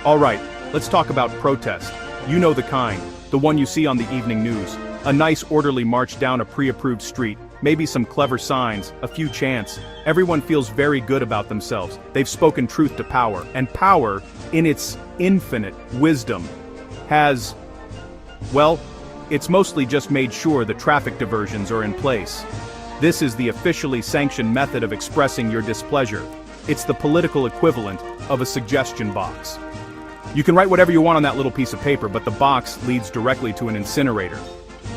Alright, let's talk about protest. You know the kind, the one you see on the evening news. A nice orderly march down a pre-approved street, maybe some clever signs, a few chants. Everyone feels very good about themselves. They've spoken truth to power, and power, in its infinite wisdom, has, well, it's mostly just made sure the traffic diversions are in place. This is the officially sanctioned method of expressing your displeasure. It's the political equivalent of a suggestion box. You can write whatever you want on that little piece of paper, but the box leads directly to an incinerator.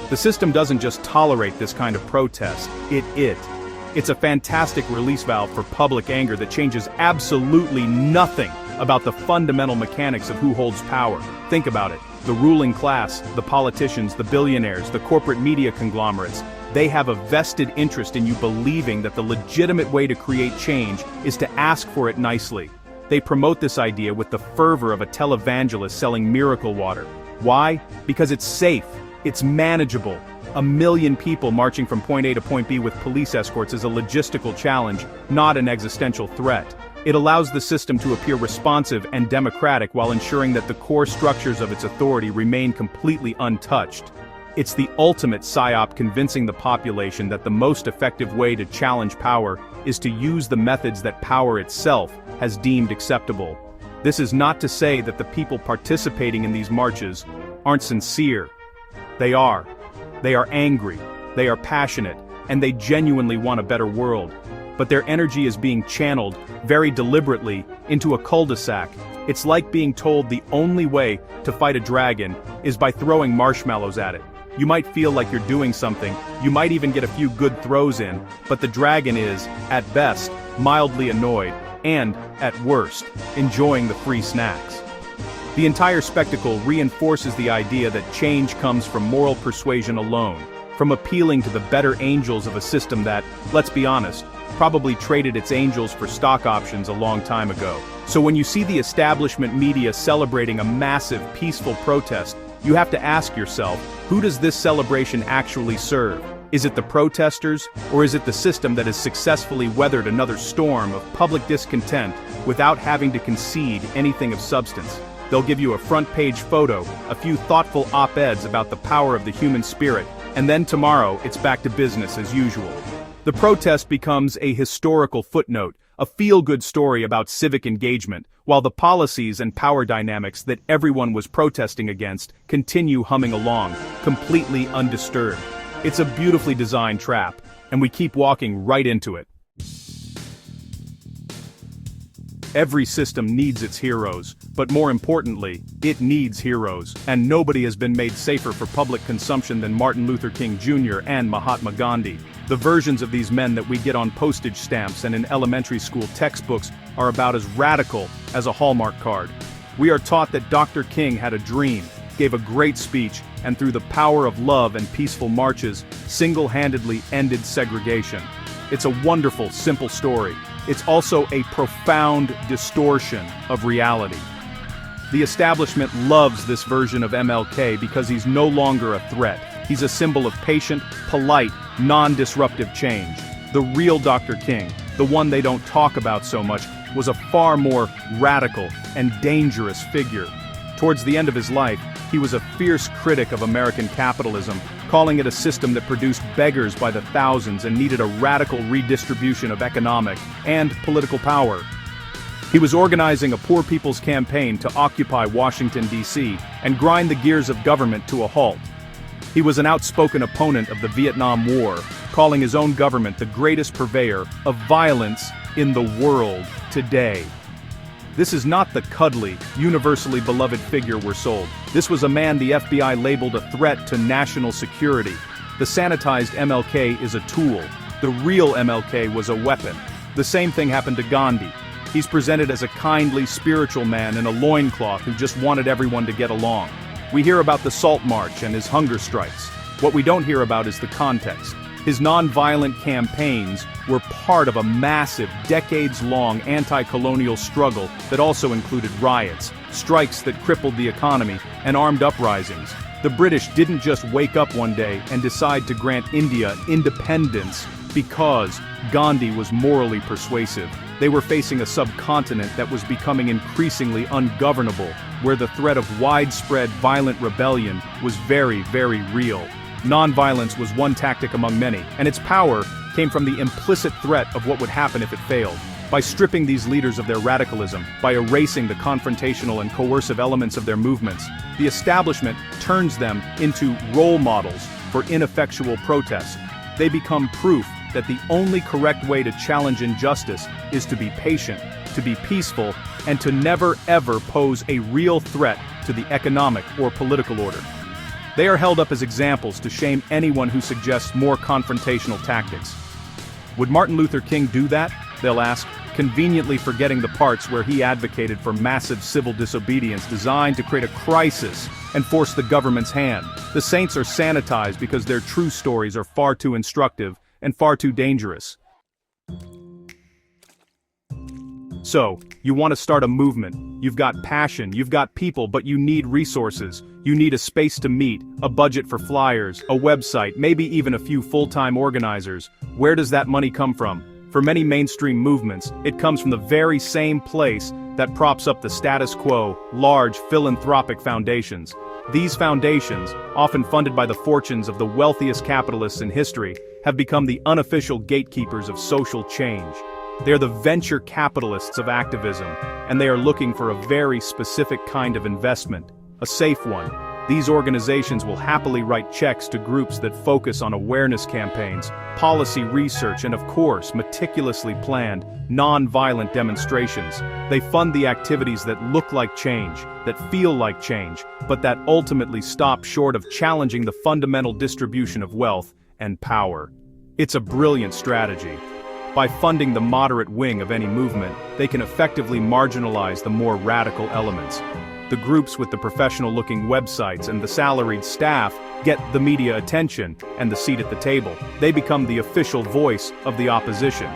The system doesn't just tolerate this kind of protest, it's a fantastic release valve for public anger that changes absolutely nothing about the fundamental mechanics of who holds power. Think about it. The ruling class, the politicians, the billionaires, the corporate media conglomerates, they have a vested interest in you believing that the legitimate way to create change is to ask for it nicely. They promote this idea with the fervor of a televangelist selling miracle water. Why? Because it's safe, it's manageable. 1 million people marching from point A to point B with police escorts is a logistical challenge, not an existential threat. It allows the system to appear responsive and democratic while ensuring that the core structures of its authority remain completely untouched. It's the ultimate psyop, convincing the population that the most effective way to challenge power is to use the methods that power itself has deemed acceptable. This is not to say that the people participating in these marches aren't sincere. They are. They are angry, they are passionate, and they genuinely want a better world. But their energy is being channeled, very deliberately, into a cul-de-sac. It's like being told the only way to fight a dragon is by throwing marshmallows at it. You might feel like you're doing something, you might even get a few good throws in, but the dragon is, at best, mildly annoyed, and, at worst, enjoying the free snacks. The entire spectacle reinforces the idea that change comes from moral persuasion alone, from appealing to the better angels of a system that, let's be honest, probably traded its angels for stock options a long time ago. So when you see the establishment media celebrating a massive, peaceful protest, you have to ask yourself, who does this celebration actually serve? Is it the protesters, or is it the system that has successfully weathered another storm of public discontent without having to concede anything of substance? They'll give you a front-page photo, a few thoughtful op-eds about the power of the human spirit, and then tomorrow it's back to business as usual. The protest becomes a historical footnote, a feel-good story about civic engagement, while the policies and power dynamics that everyone was protesting against continue humming along, completely undisturbed. It's a beautifully designed trap, and we keep walking right into it. Every system needs its heroes, but more importantly, it needs heroes, and nobody has been made safer for public consumption than Martin Luther King Jr. and Mahatma Gandhi. The versions of these men that we get on postage stamps and in elementary school textbooks are about as radical as a Hallmark card. We are taught that Dr. King had a dream, gave a great speech, and through the power of love and peaceful marches, single-handedly ended segregation. It's a wonderful, simple story. It's also a profound distortion of reality. The establishment loves this version of MLK because he's no longer a threat. He's a symbol of patient, polite, non-disruptive change. The real Dr. King, the one they don't talk about so much, was a far more radical and dangerous figure. Towards the end of his life, he was a fierce critic of American capitalism, calling it a system that produced beggars by the thousands and needed a radical redistribution of economic and political power. He was organizing a poor people's campaign to occupy Washington, D.C., and grind the gears of government to a halt. He was an outspoken opponent of the Vietnam War, calling his own government the greatest purveyor of violence in the world today. This is not the cuddly, universally beloved figure we're sold. This was a man the FBI labeled a threat to national security. The sanitized MLK is a tool. The real MLK was a weapon. The same thing happened to Gandhi. He's presented as a kindly, spiritual man in a loincloth who just wanted everyone to get along. We hear about the Salt March and his hunger strikes. What we don't hear about is the context. His non-violent campaigns were part of a massive, decades-long anti-colonial struggle that also included riots, strikes that crippled the economy, and armed uprisings. The British didn't just wake up one day and decide to grant India independence because Gandhi was morally persuasive. They were facing a subcontinent that was becoming increasingly ungovernable, where the threat of widespread violent rebellion was very, very real. Nonviolence was one tactic among many, and its power came from the implicit threat of what would happen if it failed. By stripping these leaders of their radicalism, by erasing the confrontational and coercive elements of their movements, the establishment turns them into role models for ineffectual protest. They become proof that the only correct way to challenge injustice is to be patient, to be peaceful, and to never ever pose a real threat to the economic or political order. They are held up as examples to shame anyone who suggests more confrontational tactics. Would Martin Luther King do that? They'll ask, conveniently forgetting the parts where he advocated for massive civil disobedience designed to create a crisis and force the government's hand. The saints are sanitized because their true stories are far too instructive and far too dangerous. So, you want to start a movement, you've got passion, you've got people, but you need resources. You need a space to meet, a budget for flyers, a website, maybe even a few full-time organizers. Where does that money come from? For many mainstream movements, it comes from the very same place that props up the status quo, large philanthropic foundations. These foundations, often funded by the fortunes of the wealthiest capitalists in history, have become the unofficial gatekeepers of social change. They're the venture capitalists of activism, and they are looking for a very specific kind of investment, a safe one. These organizations will happily write checks to groups that focus on awareness campaigns, policy research, and of course, meticulously planned, non-violent demonstrations. They fund the activities that look like change, that feel like change, but that ultimately stop short of challenging the fundamental distribution of wealth and power. It's a brilliant strategy. By funding the moderate wing of any movement, they can effectively marginalize the more radical elements. The groups with the professional-looking websites and the salaried staff get the media attention and the seat at the table. They become the official voice of the opposition.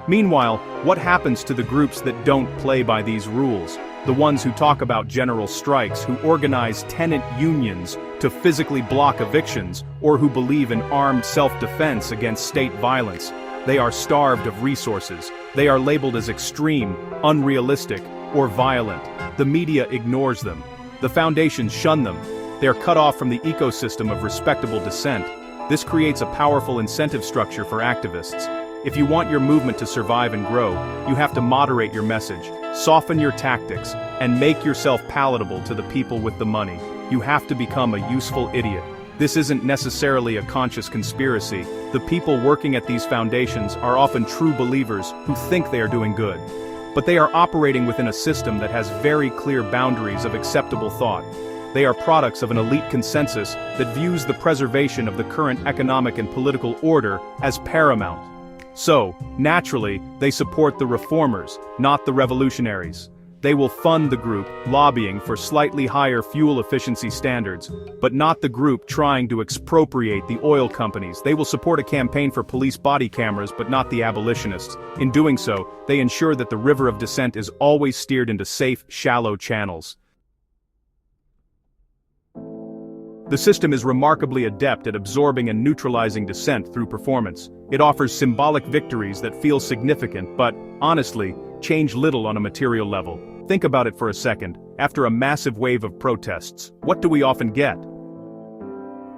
Meanwhile, what happens to the groups that don't play by these rules? The ones who talk about general strikes, who organize tenant unions to physically block evictions, or who believe in armed self-defense against state violence. They are starved of resources. They are labeled as extreme, unrealistic, or violent. The media ignores them. The foundations shun them. They are cut off from the ecosystem of respectable dissent. This creates a powerful incentive structure for activists. If you want your movement to survive and grow, you have to moderate your message, soften your tactics, and make yourself palatable to the people with the money. You have to become a useful idiot. This isn't necessarily a conscious conspiracy. The people working at these foundations are often true believers who think they are doing good. But they are operating within a system that has very clear boundaries of acceptable thought. They are products of an elite consensus that views the preservation of the current economic and political order as paramount. So, naturally, they support the reformers, not the revolutionaries. They will fund the group lobbying for slightly higher fuel efficiency standards, but not the group trying to expropriate the oil companies. They will support a campaign for police body cameras, but not the abolitionists. In doing so, they ensure that the river of dissent is always steered into safe, shallow channels. The system is remarkably adept at absorbing and neutralizing dissent through performance. It offers symbolic victories that feel significant but, honestly, change little on a material level. Think about it for a second. After a massive wave of protests, what do we often get?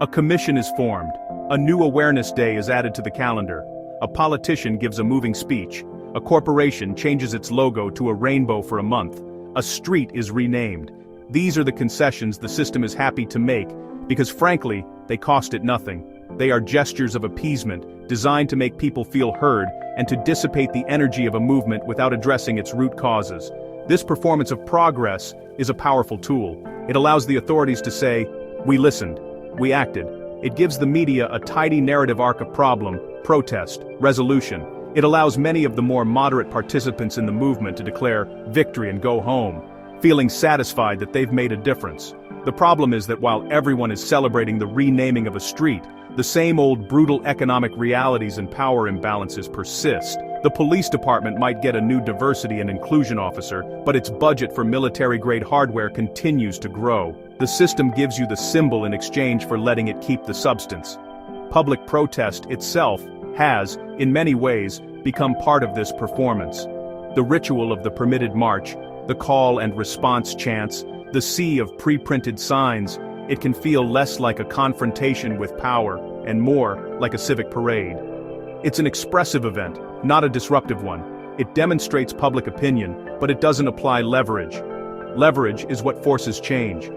A commission is formed. A new awareness day is added to the calendar. A politician gives a moving speech. A corporation changes its logo to a rainbow for a month. A street is renamed. These are the concessions the system is happy to make, because frankly, they cost it nothing. They are gestures of appeasement, designed to make people feel heard and to dissipate the energy of a movement without addressing its root causes. This performance of progress is a powerful tool. It allows the authorities to say, "We listened, we acted." It gives the media a tidy narrative arc of problem, protest, resolution. It allows many of the more moderate participants in the movement to declare victory and go home, feeling satisfied that they've made a difference. The problem is that while everyone is celebrating the renaming of a street, the same old brutal economic realities and power imbalances persist. The police department might get a new diversity and inclusion officer, but its budget for military-grade hardware continues to grow. The system gives you the symbol in exchange for letting it keep the substance. Public protest itself has, in many ways, become part of this performance. The ritual of the permitted march, the call and response chants, the sea of pre-printed signs, it can feel less like a confrontation with power and more like a civic parade. It's an expressive event, not a disruptive one. It demonstrates public opinion, but it doesn't apply leverage. Leverage is what forces change.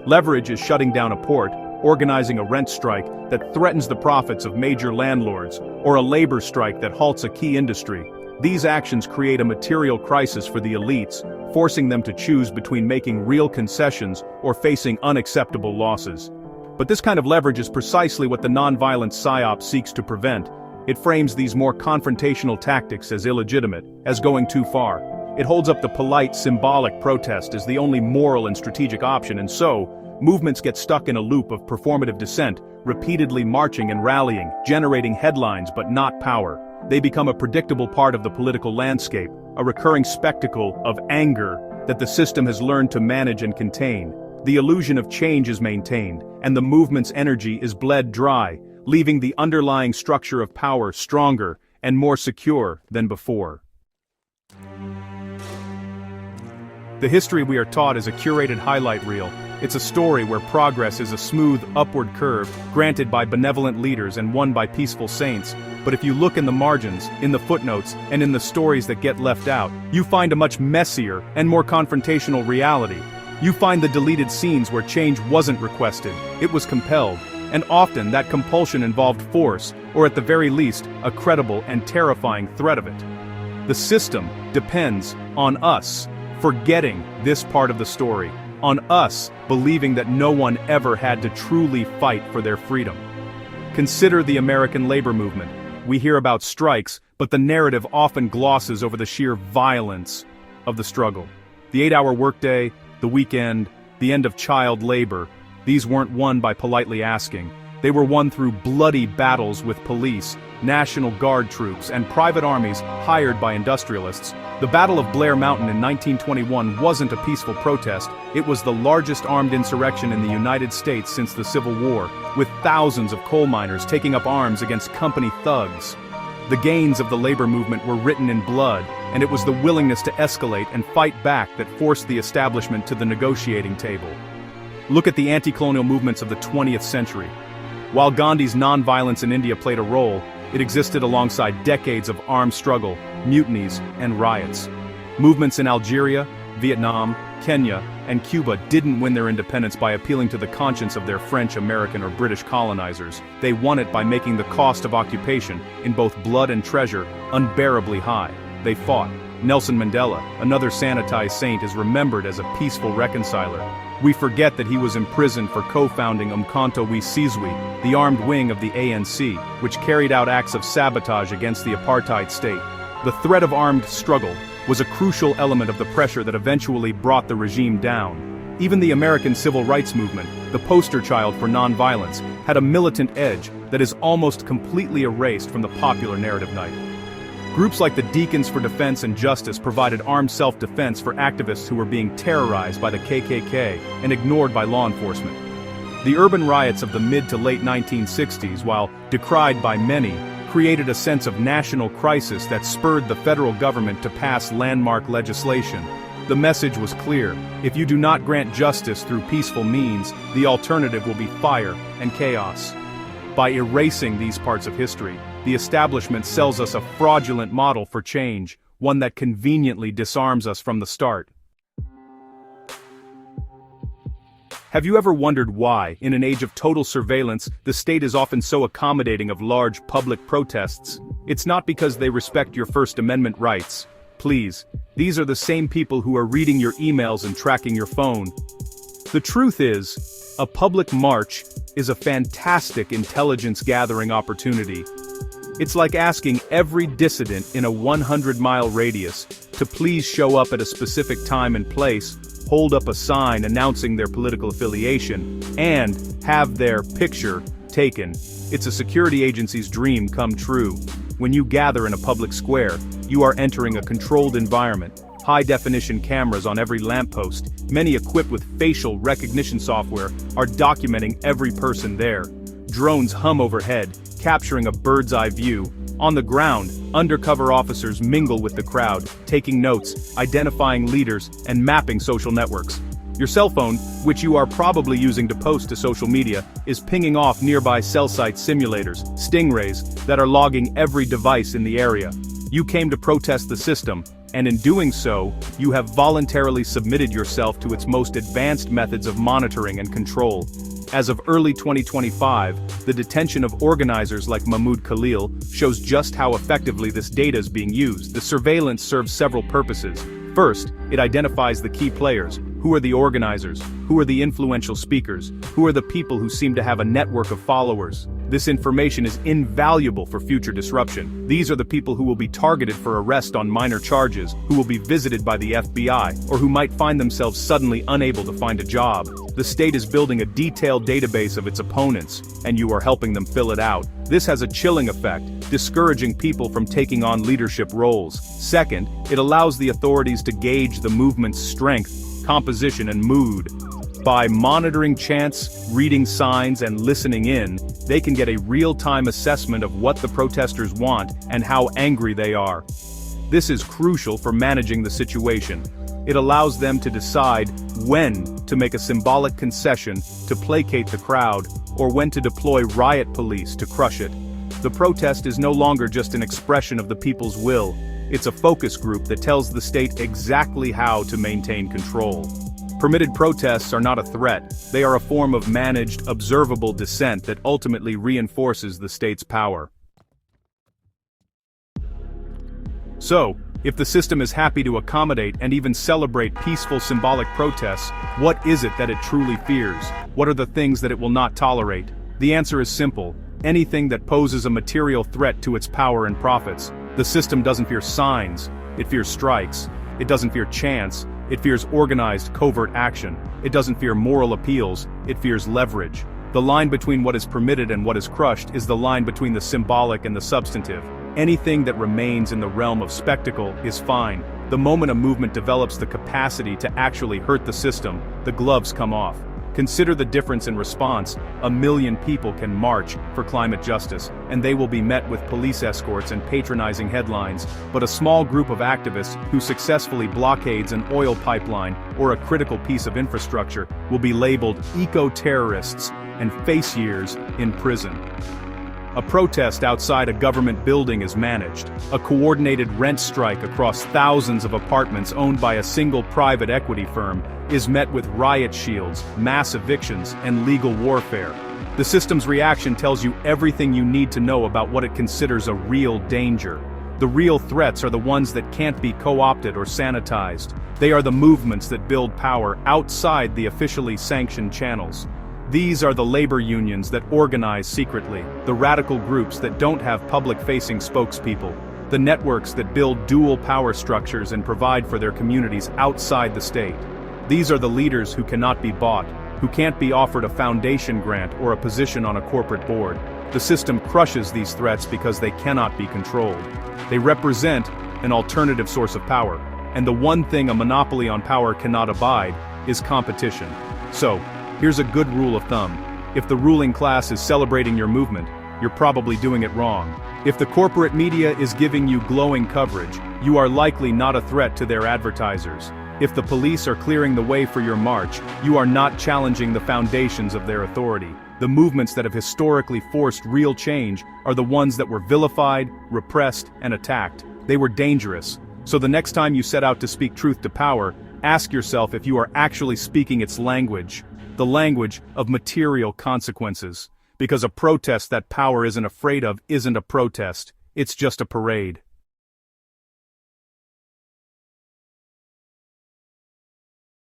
Leverage is shutting down a port, organizing a rent strike that threatens the profits of major landlords, or a labor strike that halts a key industry. These actions create a material crisis for the elites, forcing them to choose between making real concessions or facing unacceptable losses. But this kind of leverage is precisely what the nonviolent Psyop seeks to prevent. It frames these more confrontational tactics as illegitimate, as going too far. It holds up the polite, symbolic protest as the only moral and strategic option, and so, movements get stuck in a loop of performative dissent, repeatedly marching and rallying, generating headlines but not power. They become a predictable part of the political landscape, a recurring spectacle of anger that the system has learned to manage and contain. The illusion of change is maintained, and the movement's energy is bled dry, leaving the underlying structure of power stronger and more secure than before. The history we are taught is a curated highlight reel. It's a story where progress is a smooth, upward curve, granted by benevolent leaders and won by peaceful saints. But if you look in the margins, in the footnotes, and in the stories that get left out, you find a much messier and more confrontational reality. You find the deleted scenes where change wasn't requested, it was compelled, and often that compulsion involved force, or at the very least, a credible and terrifying threat of it. The system depends on us forgetting this part of the story, on us believing that no one ever had to truly fight for their freedom. Consider the American labor movement. We hear about strikes, but the narrative often glosses over the sheer violence of the struggle. The 8-hour workday, the weekend, the end of child labor, these weren't won by politely asking. They were won through bloody battles with police, National Guard troops, and private armies hired by industrialists. The Battle of Blair Mountain in 1921 wasn't a peaceful protest, it was the largest armed insurrection in the United States since the Civil War, with thousands of coal miners taking up arms against company thugs. The gains of the labor movement were written in blood, and it was the willingness to escalate and fight back that forced the establishment to the negotiating table. Look at the anti-colonial movements of the 20th century. While Gandhi's nonviolence in India played a role, it existed alongside decades of armed struggle, mutinies, and riots. Movements in Algeria, Vietnam, Kenya, and Cuba didn't win their independence by appealing to the conscience of their French, American, or British colonizers. They won it by making the cost of occupation, in both blood and treasure, unbearably high. They fought. Nelson Mandela, another sanitized saint, is remembered as a peaceful reconciler. We forget that he was imprisoned for co-founding Umkhonto we Sizwe, the armed wing of the ANC, which carried out acts of sabotage against the apartheid state. The threat of armed struggle was a crucial element of the pressure that eventually brought the regime down. Even the American civil rights movement, the poster child for nonviolence, had a militant edge that is almost completely erased from the popular narrative night. Groups like the Deacons for Defense and Justice provided armed self-defense for activists who were being terrorized by the KKK and ignored by law enforcement. The urban riots of the mid to late 1960s, while decried by many, created a sense of national crisis that spurred the federal government to pass landmark legislation. The message was clear: if you do not grant justice through peaceful means, the alternative will be fire and chaos. By erasing these parts of history, the establishment sells us a fraudulent model for change, one that conveniently disarms us from the start. Have you ever wondered why, in an age of total surveillance, the state is often so accommodating of large public protests? It's not because they respect your First Amendment rights. Please, these are the same people who are reading your emails and tracking your phone. The truth is, a public march is a fantastic intelligence-gathering opportunity. It's like asking every dissident in a 100-mile radius to please show up at a specific time and place, hold up a sign announcing their political affiliation, and have their picture taken. It's a security agency's dream come true. When you gather in a public square, you are entering a controlled environment. High-definition cameras on every lamppost, many equipped with facial recognition software, are documenting every person there. Drones hum overhead, capturing a bird's-eye view. On the ground, undercover officers mingle with the crowd, taking notes, identifying leaders, and mapping social networks. Your cell phone, which you are probably using to post to social media, is pinging off nearby cell site simulators, stingrays, that are logging every device in the area. You came to protest the system, and in doing so, you have voluntarily submitted yourself to its most advanced methods of monitoring and control. As of early 2025, the detention of organizers like Mahmoud Khalil shows just how effectively this data is being used. The surveillance serves several purposes. First, it identifies the key players. Who are the organizers? Who are the influential speakers? Who are the people who seem to have a network of followers? This information is invaluable for future disruption. These are the people who will be targeted for arrest on minor charges, who will be visited by the FBI, or who might find themselves suddenly unable to find a job. The state is building a detailed database of its opponents, and you are helping them fill it out. This has a chilling effect, discouraging people from taking on leadership roles. Second, it allows the authorities to gauge the movement's strength, composition, and mood. By monitoring chants, reading signs, and listening in, they can get a real-time assessment of what the protesters want and how angry they are. This is crucial for managing the situation. It allows them to decide when to make a symbolic concession to placate the crowd, or when to deploy riot police to crush it. The protest is no longer just an expression of the people's will. It's a focus group that tells the state exactly how to maintain control. Permitted protests are not a threat, they are a form of managed, observable dissent that ultimately reinforces the state's power. So, if the system is happy to accommodate and even celebrate peaceful symbolic protests, what is it that it truly fears? What are the things that it will not tolerate? The answer is simple: anything that poses a material threat to its power and profits. The system doesn't fear signs, it fears strikes. It doesn't fear chance, it fears organized, covert action. It doesn't fear moral appeals, it fears leverage. The line between what is permitted and what is crushed is the line between the symbolic and the substantive. Anything that remains in the realm of spectacle is fine. The moment a movement develops the capacity to actually hurt the system, the gloves come off. Consider the difference in response. 1 million people can march for climate justice, and they will be met with police escorts and patronizing headlines. But a small group of activists who successfully blockades an oil pipeline or a critical piece of infrastructure will be labeled eco-terrorists and face years in prison. A protest outside a government building is managed. A coordinated rent strike across thousands of apartments owned by a single private equity firm is met with riot shields, mass evictions, and legal warfare. The system's reaction tells you everything you need to know about what it considers a real danger. The real threats are the ones that can't be co-opted or sanitized. They are the movements that build power outside the officially sanctioned channels. These are the labor unions that organize secretly, the radical groups that don't have public-facing spokespeople, the networks that build dual power structures and provide for their communities outside the state. These are the leaders who cannot be bought, who can't be offered a foundation grant or a position on a corporate board. The system crushes these threats because they cannot be controlled. They represent an alternative source of power, and the one thing a monopoly on power cannot abide is competition. So, here's a good rule of thumb. If the ruling class is celebrating your movement, you're probably doing it wrong. If the corporate media is giving you glowing coverage, you are likely not a threat to their advertisers. If the police are clearing the way for your march, you are not challenging the foundations of their authority. The movements that have historically forced real change are the ones that were vilified, repressed, and attacked. They were dangerous. So the next time you set out to speak truth to power, ask yourself if you are actually speaking its language. The language of material consequences. Because a protest that power isn't afraid of isn't a protest, it's just a parade.